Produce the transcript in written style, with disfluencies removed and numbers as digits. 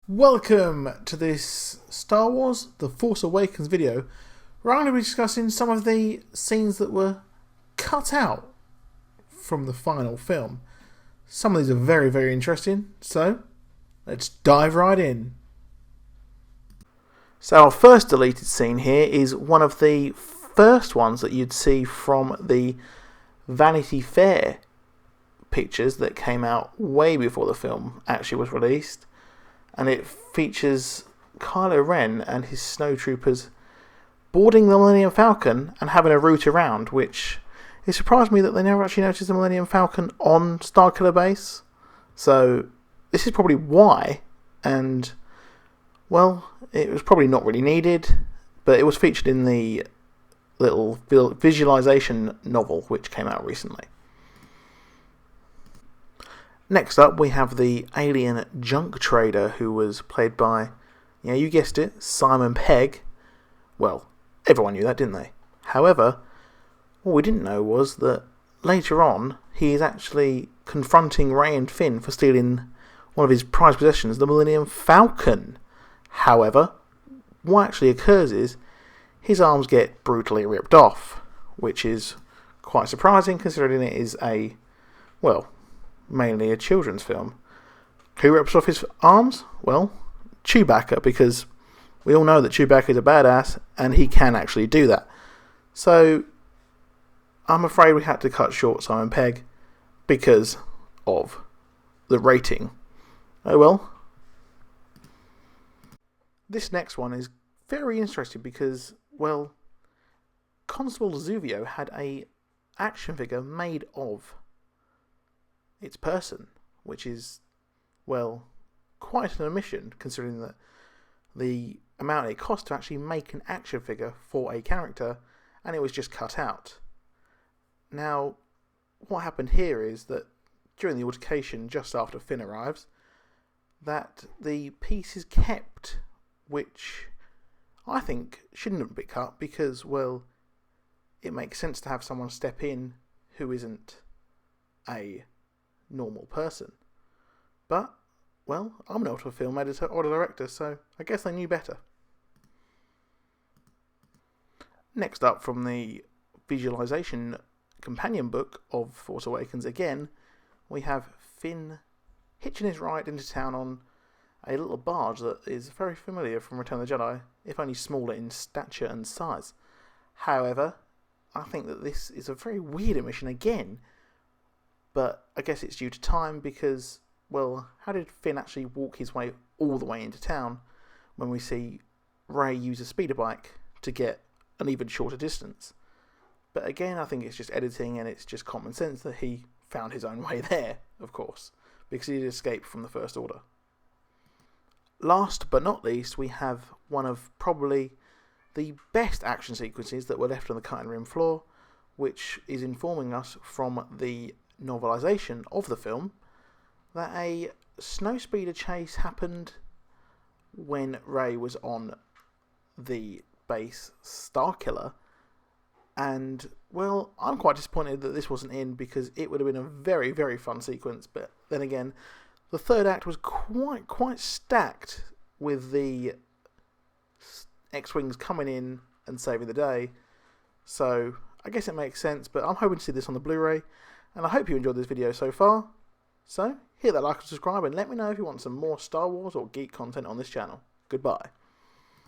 Welcome to this Star Wars The Force Awakens video, where I'm going to be discussing some of the scenes that were cut out from the final film. Some of these are very, very interesting, so let's dive right in. So our first deleted scene here is one of the first ones that you'd see from the Vanity Fair pictures that came out way before the film actually was released. And it features Kylo Ren and his snowtroopers boarding the Millennium Falcon and having a route around, which it surprised me that they never actually noticed the Millennium Falcon on Starkiller Base. So this is probably why, and well, it was probably not really needed, but it was featured in the little visualization novel which came out recently. Next up, we have the alien junk trader, who was played by, yeah, you guessed it, Simon Pegg. Well, everyone knew that, didn't they? However, what we didn't know was that later on, he is actually confronting Rey and Finn for stealing one of his prized possessions, the Millennium Falcon. However, what actually occurs is his arms get brutally ripped off, which is quite surprising considering it is a, well, mainly a children's film. Who rips off his arms? Well, Chewbacca, because we all know that Chewbacca is a badass and he can actually do that. So I'm afraid we had to cut short Simon Pegg because of the rating. Oh well. This next one is very interesting because, well, Constable Zuvio had a action figure made of its person, which is, well, quite an omission considering that the amount it cost to actually make an action figure for a character, and it was just cut out. Now, what happened here is that during the altercation just after Finn arrives, that the piece is kept, which I think shouldn't be cut because, well, it makes sense to have someone step in who isn't a normal person. But, well, I'm not a film editor or a director, so I guess they knew better. Next up, from the visualization companion book of Force Awakens again, we have Finn hitching his ride into town on a little barge that is very familiar from Return of the Jedi, if only smaller in stature and size. However, I think that this is a very weird omission again, but I guess it's due to time because, well, how did Finn actually walk his way all the way into town when we see Rey use a speeder bike to get an even shorter distance? But again, I think it's just editing and it's just common sense that he found his own way there, of course, because he did escape from the First Order. Last but not least, we have one of probably the best action sequences that were left on the cutting room floor, which is informing us from the novelization of the film that a snowspeeder chase happened when Rey was on the base Starkiller, and, well, I'm quite disappointed that this wasn't in because it would have been a very, very fun sequence. But then again, the third act was quite stacked with the X-Wings coming in and saving the day, so I guess it makes sense. But I'm hoping to see this on the Blu-ray, and I hope you enjoyed this video so far. So hit that like and subscribe, and let me know if you want some more Star Wars or geek content on this channel. Goodbye.